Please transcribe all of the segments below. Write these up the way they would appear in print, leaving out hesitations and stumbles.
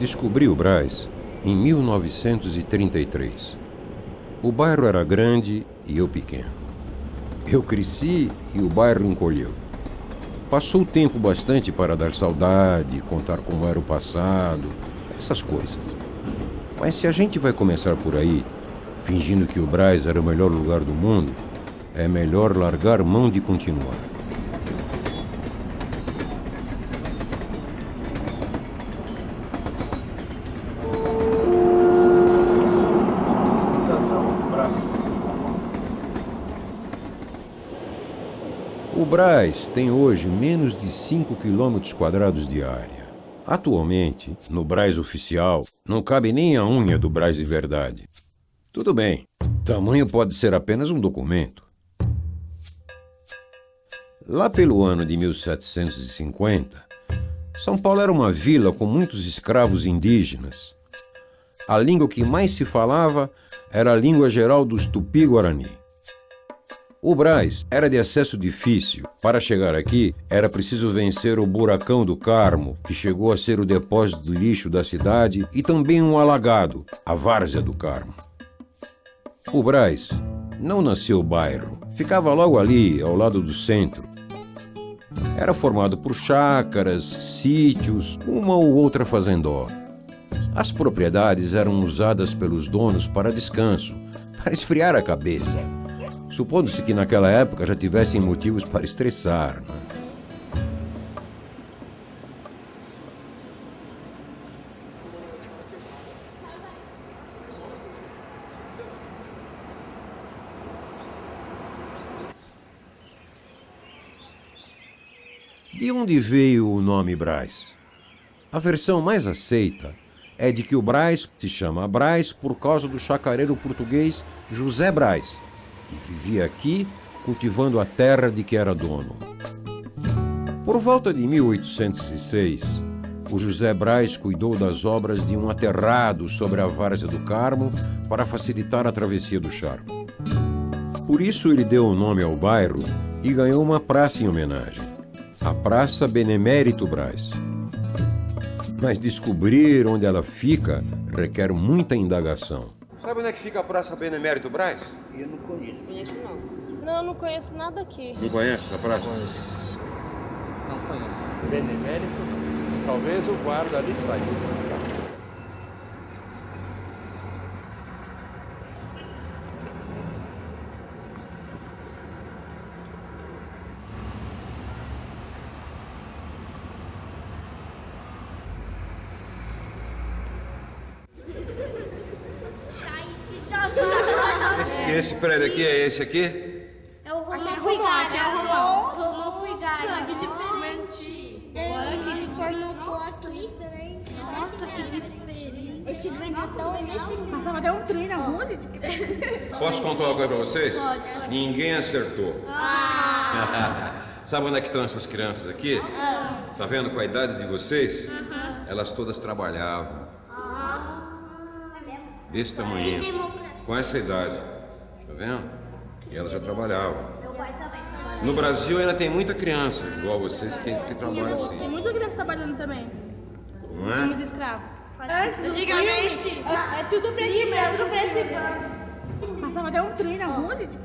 Descobri o Brás em 1933. O bairro era grande e eu pequeno. Eu cresci e o bairro encolheu. Passou o tempo bastante para dar saudade, contar como era o passado, essas coisas. Mas se a gente vai começar por aí, fingindo que o Brás era o melhor lugar do mundo, é melhor largar mão de continuar. O Brás tem hoje menos de 5 quilômetros quadrados de área. Atualmente, no Brás oficial, não cabe nem a unha do Brás de verdade. Tudo bem, tamanho pode ser apenas um documento. Lá pelo ano de 1750, São Paulo era uma vila com muitos escravos indígenas. A língua que mais se falava era a língua geral dos Tupi-Guarani. O Brás era de acesso difícil. Para chegar aqui, era preciso vencer o Buracão do Carmo, que chegou a ser o depósito de lixo da cidade, e também um alagado, a Várzea do Carmo. O Brás não nasceu bairro, ficava logo ali, ao lado do centro. Era formado por chácaras, sítios, uma ou outra fazendó. As propriedades eram usadas pelos donos para descanso, para esfriar a cabeça. Supondo-se que naquela época já tivessem motivos para estressar, né? De onde veio o nome Brás? A versão mais aceita é de que o Brás se chama Brás por causa do chacareiro português José Brás, que vivia aqui cultivando a terra de que era dono. Por volta de 1806, o José Brás cuidou das obras de um aterrado sobre a Várzea do Carmo para facilitar a travessia do charco. Por isso ele deu o nome ao bairro e ganhou uma praça em homenagem, a Praça Benemérito Brás. Mas descobrir onde ela fica requer muita indagação. Sabe onde é que fica a Praça Benemérito Brás? Eu não conheço. Conheço não. Não, eu não conheço nada aqui. Não conhece essa praça? Conheço. Não conheço. Benemérito não. Talvez o guarda ali saiba. Esse prédio aqui é esse aqui? É o Romão Cuigado. É o Romão Cuigado. Que diferente. Agora que Formou aqui. Nossa, que diferente. Esse grandão é nesse. Passava até um trem na rua, gente. Posso contar uma coisa pra vocês? Pode. Ninguém acertou. Sabe onde é que estão essas crianças aqui? Tá vendo com a idade de vocês? Elas todas trabalhavam. Desse tamanho. Com essa idade. Tá vendo? E elas já trabalhavam. No Brasil ainda tem muita criança, igual vocês, que trabalham Tem assim. muita criança trabalhando também. Não Os é? escravos. Antigamente, é tudo preto e branco. Passava até um trem na rua, gente.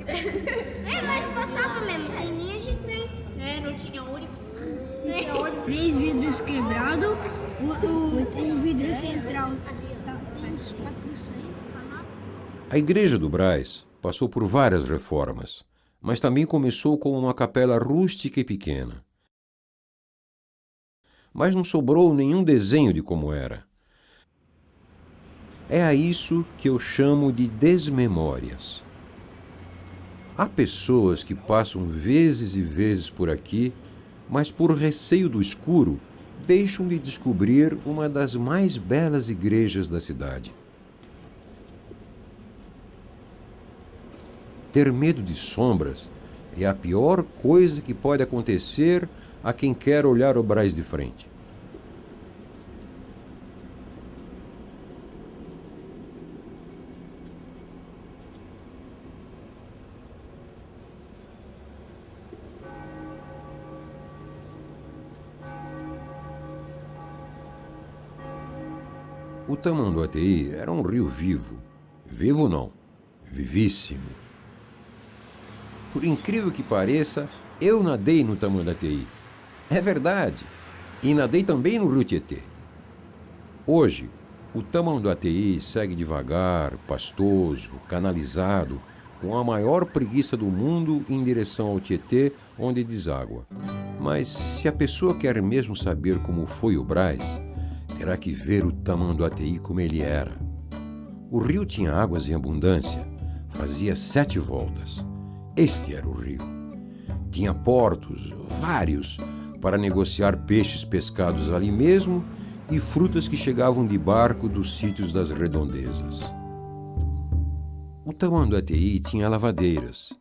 Mas passava mesmo, tem linha de trem. Não tinha ônibus. 3 vidros quebrados, o vidro central tá com uns 400. A igreja do Brás passou por várias reformas, mas também começou com uma capela rústica e pequena. Mas não sobrou nenhum desenho de como era. É a isso que eu chamo de desmemórias. Há pessoas que passam vezes e vezes por aqui, mas por receio do escuro, deixam de descobrir uma das mais belas igrejas da cidade. Ter medo de sombras é a pior coisa que pode acontecer a quem quer olhar o Brás de frente. O Tamanduateí era um rio vivo. Vivo não, vivíssimo. Por incrível que pareça, eu nadei no Tamanduateí. É verdade. E nadei também no Rio Tietê. Hoje, o Tamanduateí segue devagar, pastoso, canalizado, com a maior preguiça do mundo em direção ao Tietê, onde deságua. Mas se a pessoa quer mesmo saber como foi o Brás, terá que ver o Tamanduateí como ele era. O rio tinha águas em abundância, fazia 7 voltas. Este era o rio. Tinha portos, vários, para negociar peixes pescados ali mesmo e frutas que chegavam de barco dos sítios das redondezas. O Tamanduateí tinha lavadeiras.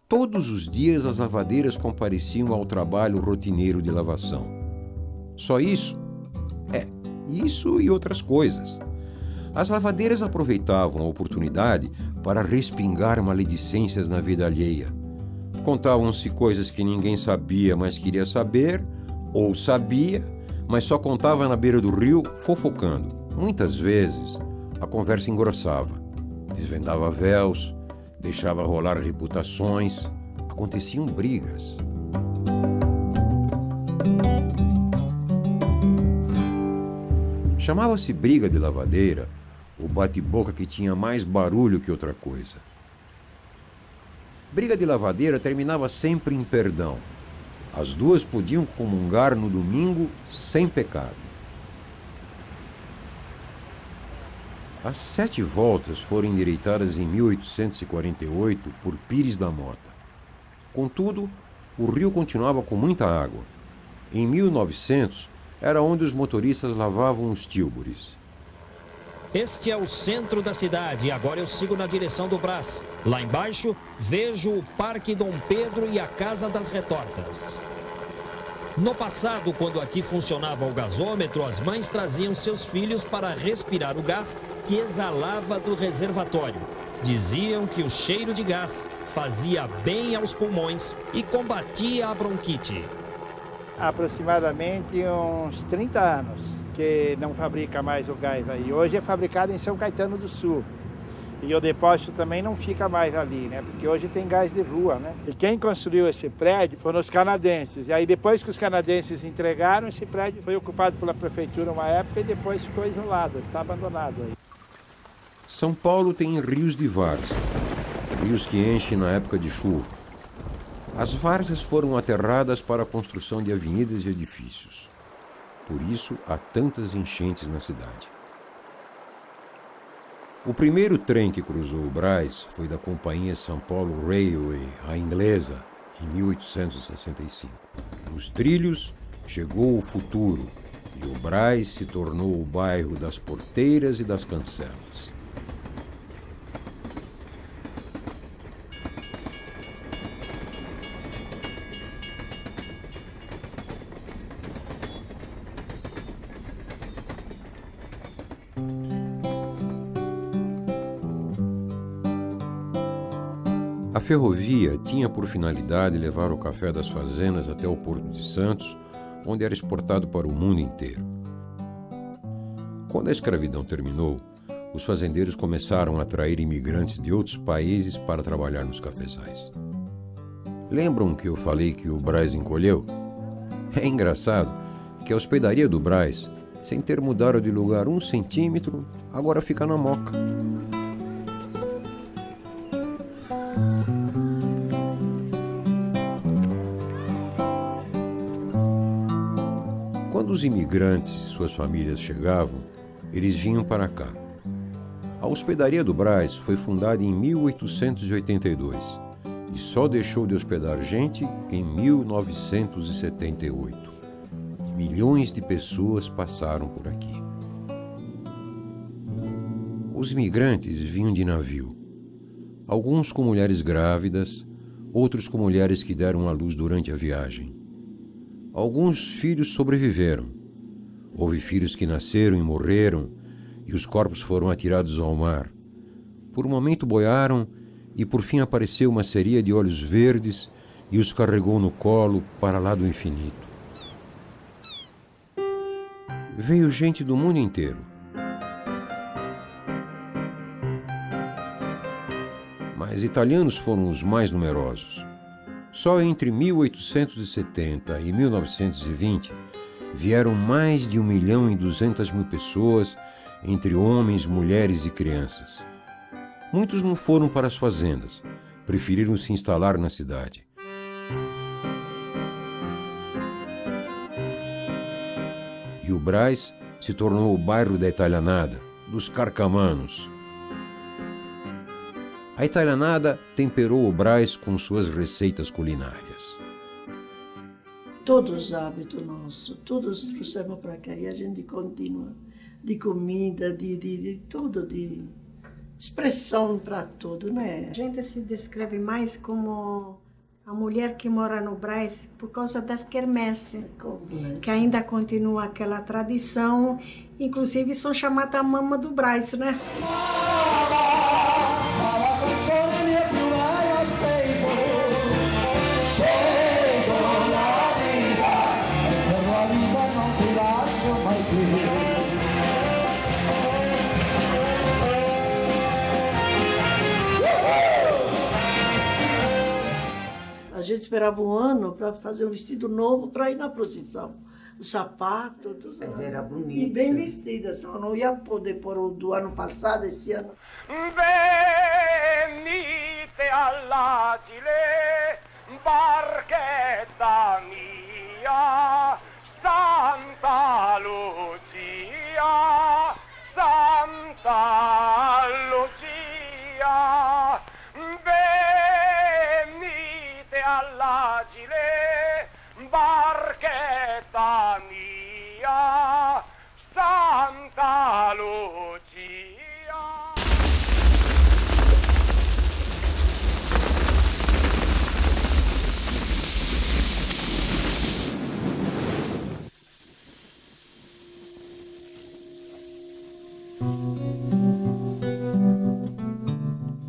Todos os dias as lavadeiras compareciam ao trabalho rotineiro de lavação. Só isso? Isso e outras coisas. As lavadeiras aproveitavam a oportunidade para respingar maledicências na vida alheia. Contavam-se coisas que ninguém sabia, mas queria saber, ou sabia, mas só contava na beira do rio, fofocando. Muitas vezes, a conversa engrossava, desvendava véus, deixava rolar reputações, aconteciam brigas. Chamava-se briga de lavadeira o bate-boca que tinha mais barulho que outra coisa. Briga de lavadeira terminava sempre em perdão. As duas podiam comungar no domingo sem pecado. As 7 voltas foram endireitadas em 1848 por Pires da Mota. Contudo, o rio continuava com muita água. Em 1900, era onde os motoristas lavavam os tílbures. Este é o centro da cidade e agora eu sigo na direção do Brás. Lá embaixo, vejo o Parque Dom Pedro e a Casa das Retortas. No passado, quando aqui funcionava o gasômetro, as mães traziam seus filhos para respirar o gás que exalava do reservatório. Diziam que o cheiro de gás fazia bem aos pulmões e combatia a bronquite. Aproximadamente uns 30 anos que não fabrica mais o gás aí. Hoje é fabricado em São Caetano do Sul. E o depósito também não fica mais ali, né? Porque hoje tem gás de rua, né? E quem construiu esse prédio foram os canadenses. E aí depois que os canadenses entregaram, esse prédio foi ocupado pela prefeitura uma época e depois ficou isolado, está abandonado aí. São Paulo tem rios de várzea, rios que enchem na época de chuva. As várzeas foram aterradas para a construção de avenidas e edifícios. Por isso, há tantas enchentes na cidade. O primeiro trem que cruzou o Brás foi da Companhia São Paulo Railway, a inglesa, em 1865. Nos trilhos, chegou o futuro e o Brás se tornou o bairro das porteiras e das cancelas. A ferrovia tinha por finalidade levar o café das fazendas até o Porto de Santos, onde era exportado para o mundo inteiro. Quando a escravidão terminou, os fazendeiros começaram a atrair imigrantes de outros países para trabalhar nos cafezais. Lembram que eu falei que o Brás encolheu? É engraçado que a hospedaria do Brás, sem ter mudado de lugar 1 centímetro, agora fica na moca. Quando os imigrantes e suas famílias chegavam, eles vinham para cá. A hospedaria do Brás foi fundada em 1882 e só deixou de hospedar gente em 1978. Milhões de pessoas passaram por aqui. Os imigrantes vinham de navio, alguns com mulheres grávidas, outros com mulheres que deram à luz durante a viagem. Alguns filhos sobreviveram. Houve filhos que nasceram e morreram, e os corpos foram atirados ao mar. Por um momento boiaram, e por fim apareceu uma sereia de olhos verdes e os carregou no colo para lá do infinito. Veio gente do mundo inteiro. mas italianos foram os mais numerosos. Só entre 1870 e 1920 vieram mais de 1.200.000 pessoas, entre homens, mulheres e crianças. Muitos não foram para as fazendas, preferiram se instalar na cidade. E o Brás se tornou o bairro da italianada, dos carcamanos. A italianada temperou o Brás com suas receitas culinárias. Todos os hábitos nossos, todos trouxemos para cá e a gente continua. De comida, de tudo, de expressão para tudo, né? A gente se descreve mais como a mulher que mora no Brás por causa das quermesses, que ainda continua aquela tradição, inclusive são chamadas a mama do Brás, né? A gente esperava um ano para fazer um vestido novo para ir na procissão. O sapato, tudo. Mas era bonito. E bem vestidas. Não ia poder pôr o do ano passado, esse ano. Venite all'agile, barchetta mia, Santa Lucia, Santa Lucia. Venite all'agile, barchetta mia, Santa Lucia.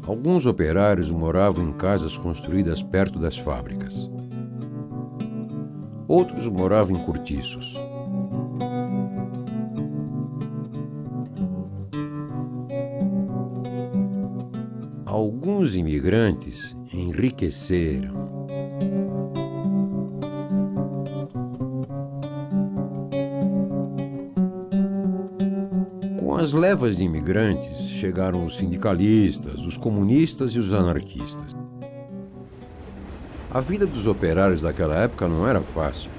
Alguns operários moravam em casas construídas perto das fábricas. Outros moravam em cortiços. Alguns imigrantes enriqueceram. Com as levas de imigrantes chegaram os sindicalistas, os comunistas e os anarquistas. A vida dos operários daquela época não era fácil.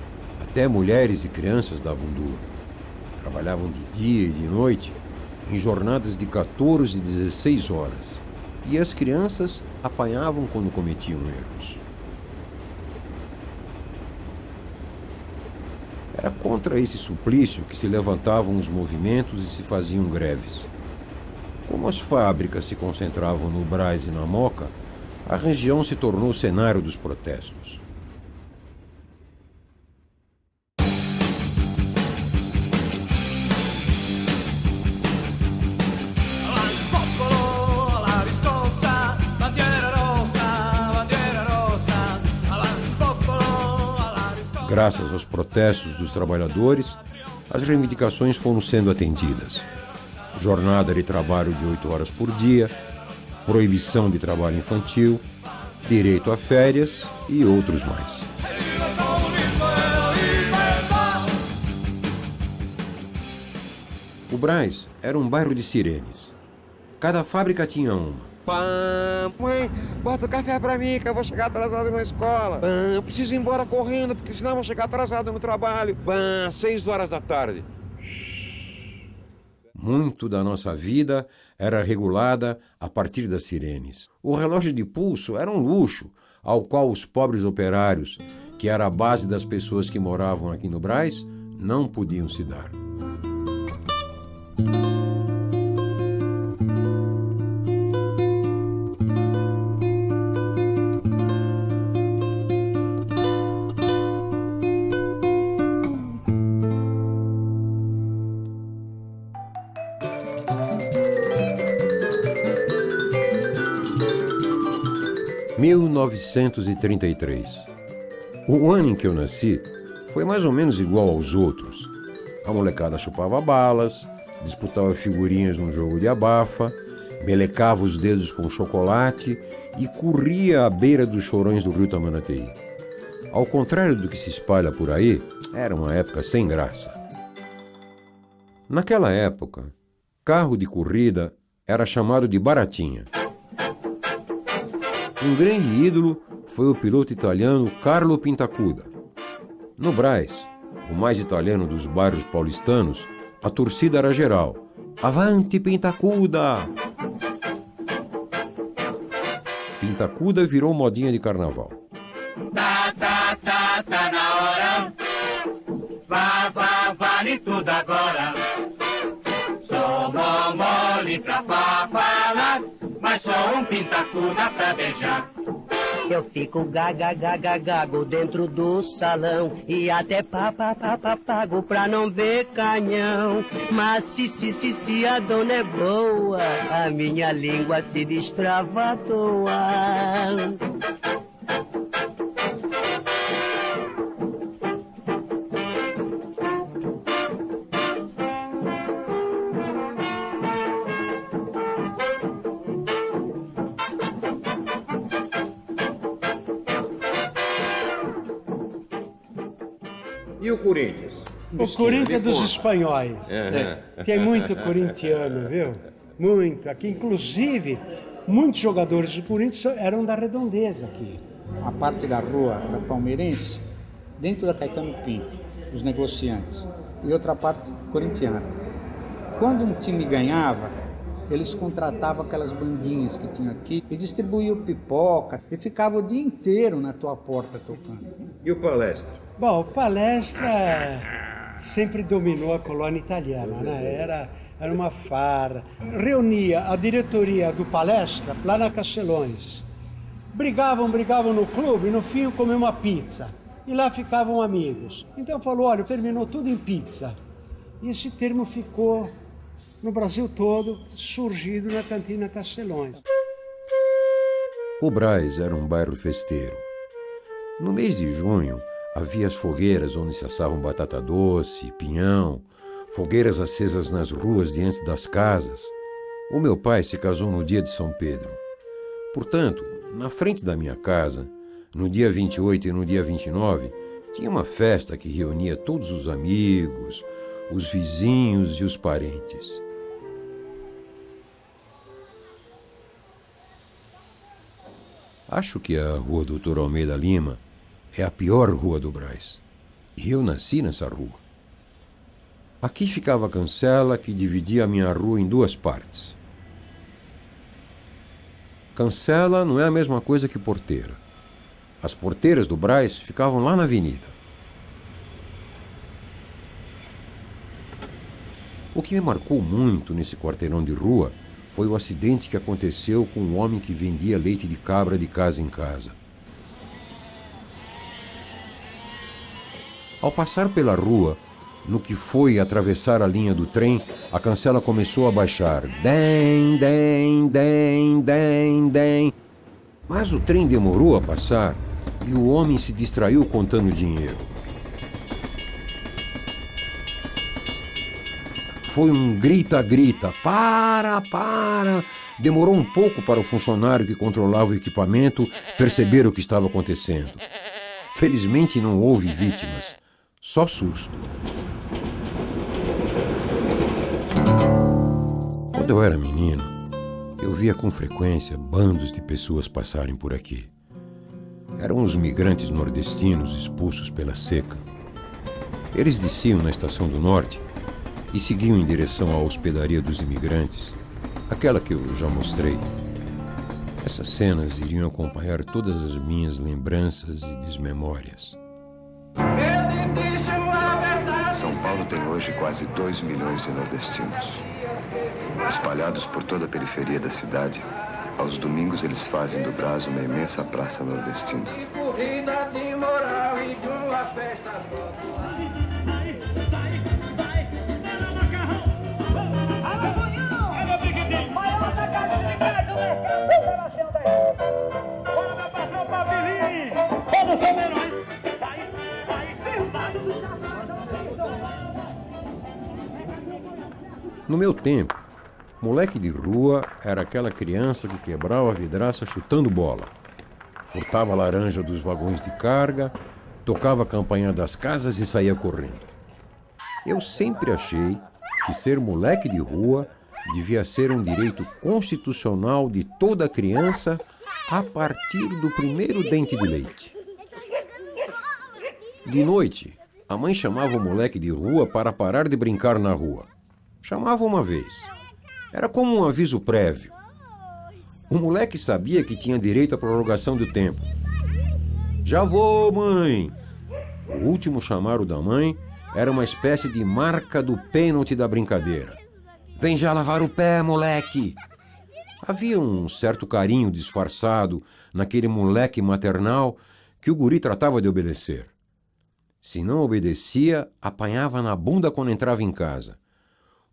Até mulheres e crianças davam duro. Trabalhavam de dia e de noite, em jornadas de 14 e 16 horas. E as crianças apanhavam quando cometiam erros. Era contra esse suplício que se levantavam os movimentos e se faziam greves. Como as fábricas se concentravam no Brás e na Moca, a região se tornou cenário dos protestos. Graças aos protestos dos trabalhadores, as reivindicações foram sendo atendidas. Jornada de trabalho de 8 horas por dia, proibição de trabalho infantil, direito a férias e outros mais. O Brás era um bairro de sirenes. Cada fábrica tinha uma. Mãe, bota o café pra mim que eu vou chegar atrasado na escola. Eu preciso ir embora correndo, porque senão eu vou chegar atrasado no trabalho. 6 horas da tarde. Muito da nossa vida era regulada a partir das sirenes. O relógio de pulso era um luxo, ao qual os pobres operários, que era a base das pessoas que moravam aqui no Brás, não podiam se dar. Em 1933. O ano em que eu nasci foi mais ou menos igual aos outros. A molecada chupava balas, disputava figurinhas num jogo de abafa, melecava os dedos com chocolate e corria à beira dos chorões do rio Tamanatei. Ao contrário do que se espalha por aí, era uma época sem graça. Naquela época, carro de corrida era chamado de baratinha. Um grande ídolo foi o piloto italiano Carlo Pintacuda. No Brás, o mais italiano dos bairros paulistanos, a torcida era geral. Avanti Pintacuda! Pintacuda virou modinha de carnaval. Tá na hora. Vale tudo agora. Sou mole pra falar, mas sou um pintacuda pra beijar. Eu fico gago dentro do salão e até pago pra não ver canhão. Mas se a dona é boa, a minha língua se destrava à toa. E o Corinthians? O Corinthians dos espanhóis. Tem muito corintiano, viu? Muito. Aqui, inclusive, muitos jogadores do Corinthians eram da redondeza aqui. A parte da rua da palmeirense, dentro da Caetano Pinto, os negociantes. E outra parte corintiana. Quando um time ganhava, eles contratavam aquelas bandinhas que tinham aqui e distribuíam pipoca e ficavam o dia inteiro na tua porta tocando. E o Palestra? Bom, o Palestra sempre dominou a colônia italiana, né? Era uma farra. Reunia a diretoria do Palestra lá na Castelões. Brigavam no clube e no fim comiam uma pizza. E lá ficavam amigos. Então falou, olha, terminou tudo em pizza. E esse termo ficou no Brasil todo, surgido na cantina Castelões. O Brás era um bairro festeiro. No mês de junho, havia as fogueiras onde se assavam batata doce, pinhão, fogueiras acesas nas ruas diante das casas. O meu pai se casou no dia de São Pedro. Portanto, na frente da minha casa, no dia 28 e no dia 29, tinha uma festa que reunia todos os amigos, os vizinhos e os parentes. Acho que a Rua Doutor Almeida Lima é a pior rua do Brás. E eu nasci nessa rua. Aqui ficava a cancela que dividia a minha rua em duas partes. Cancela não é a mesma coisa que porteira. As porteiras do Brás ficavam lá na avenida. O que me marcou muito nesse quarteirão de rua foi o acidente que aconteceu com um homem que vendia leite de cabra de casa em casa. Ao passar pela rua, no que foi atravessar a linha do trem, a cancela começou a baixar. Dem, dem, dem, dem, dem. Mas o trem demorou a passar e o homem se distraiu contando dinheiro. Foi um grita-grita, para! Demorou um pouco para o funcionário que controlava o equipamento perceber o que estava acontecendo. Felizmente não houve vítimas, só susto. Quando eu era menino, eu via com frequência bandos de pessoas passarem por aqui. Eram os migrantes nordestinos expulsos pela seca. Eles desciam na Estação do Norte e seguiam em direção à hospedaria dos imigrantes, aquela que eu já mostrei. Essas cenas iriam acompanhar todas as minhas lembranças e desmemórias. São Paulo tem hoje quase 2 milhões de nordestinos. Espalhados por toda a periferia da cidade, aos domingos eles fazem do Brás uma imensa praça nordestina. No meu tempo, Moleque de rua era aquela criança que quebrava a vidraça chutando bola, furtava a laranja dos vagões de carga, tocava a campainha das casas e saía correndo. Eu sempre achei que ser moleque de rua devia ser um direito constitucional de toda criança a partir do primeiro dente de leite. De noite, a mãe chamava o moleque de rua para parar de brincar na rua. Chamava uma vez. Era como um aviso prévio. O moleque sabia que tinha direito à prorrogação do tempo. Já vou, mãe! O último chamado da mãe era uma espécie de marca do pênalti da brincadeira. Vem já lavar o pé, moleque! Havia um certo carinho disfarçado naquele moleque maternal que o guri tratava de obedecer. Se não obedecia, apanhava na bunda quando entrava em casa.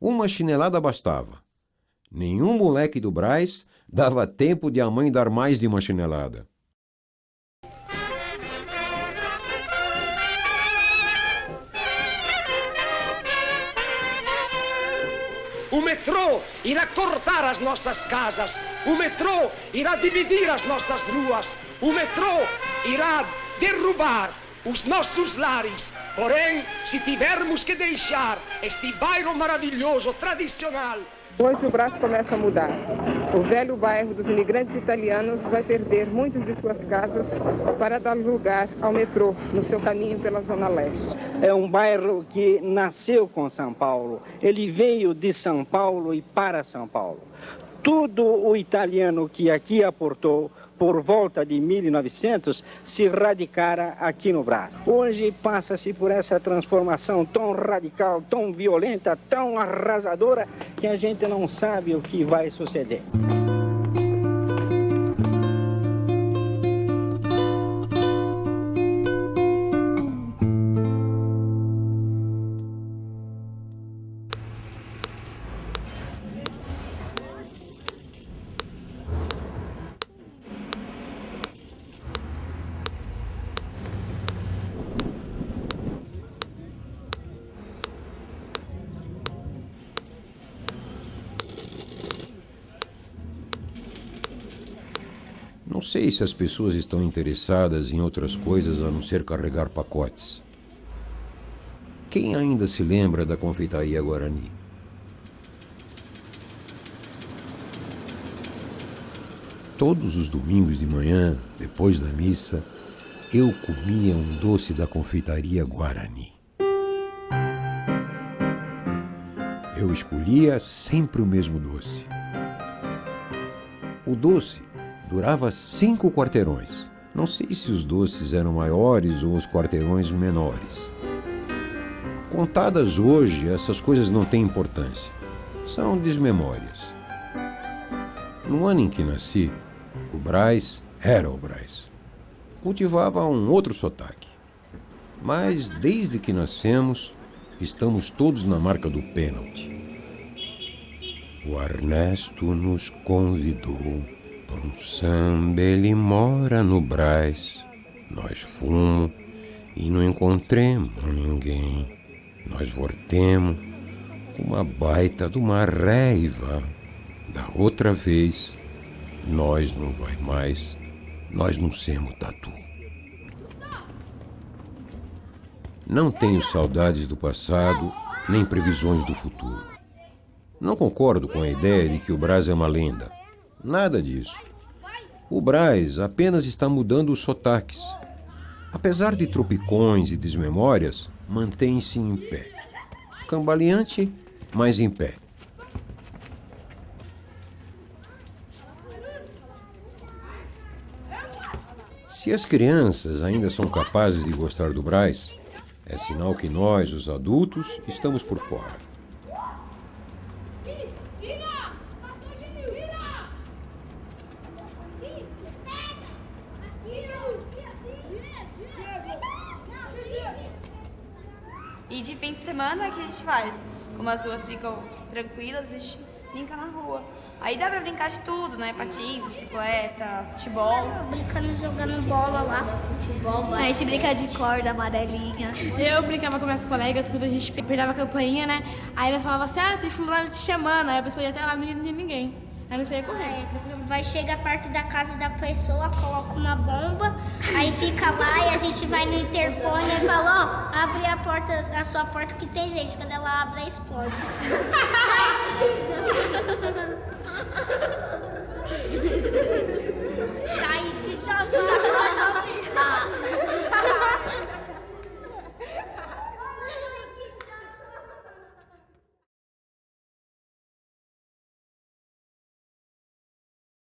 Uma chinelada bastava. Nenhum moleque do Brás dava tempo de a mãe dar mais de uma chinelada. O metrô irá cortar as nossas casas. O metrô irá dividir as nossas ruas. O metrô irá derrubar os nossos lares. Porém, se tivermos que deixar este bairro maravilhoso, tradicional... Hoje o Brás começa a mudar. O velho bairro dos imigrantes italianos vai perder muitas de suas casas para dar lugar ao metrô no seu caminho pela Zona Leste. É um bairro que nasceu com São Paulo. Ele veio de São Paulo e para São Paulo. Tudo o italiano que aqui aportou por volta de 1900 se radicara aqui no Brás. Hoje passa-se por essa transformação tão radical, tão violenta, tão arrasadora, que a gente não sabe o que vai suceder. Não sei se as pessoas estão interessadas em outras coisas a não ser carregar pacotes. Quem ainda se lembra da confeitaria Guarani? Todos os domingos de manhã, depois da missa, eu comia um doce da confeitaria Guarani. Eu escolhia sempre o mesmo doce. O doce durava 5 quarteirões. Não sei se os doces eram maiores ou os quarteirões menores. Contadas hoje, essas coisas não têm importância. São desmemórias. No ano em que nasci, o Brás era o Brás. Cultivava um outro sotaque. Mas desde que nascemos, estamos todos na marca do pênalti. O Ernesto nos convidou para um samba, ele mora no Brás. Nós fomos e não encontremos ninguém. Nós voltemos com uma baita de uma raiva. Da outra vez, nós não vai mais, nós não semos tatu. Não tenho saudades do passado, nem previsões do futuro. Não concordo com a ideia de que o Brás é uma lenda. Nada disso. O Brás apenas está mudando os sotaques. Apesar de tropicões e desmemórias, mantém-se em pé. Cambaleante, mas em pé. Se as crianças ainda são capazes de gostar do Brás, é sinal que nós, os adultos, estamos por fora. E de fim de semana, o que a gente faz? Como as ruas ficam tranquilas, a gente brinca na rua. Aí dá pra brincar de tudo, né? Patins, bicicleta, futebol. Brincando, jogando bola lá. Futebol, a gente brinca de corda amarelinha. Eu brincava com minhas colegas, tudo, a gente perdava a campainha, né? Aí ela falava assim, tem fulano te chamando. Aí a pessoa ia até lá, não tinha ninguém. Aí não saía correndo. Vai chegar perto da casa da pessoa, coloca uma bomba, aí fica lá e a gente vai no interfone e fala, abre a sua porta que tem gente. Quando ela abre, explode. Sai de jogar.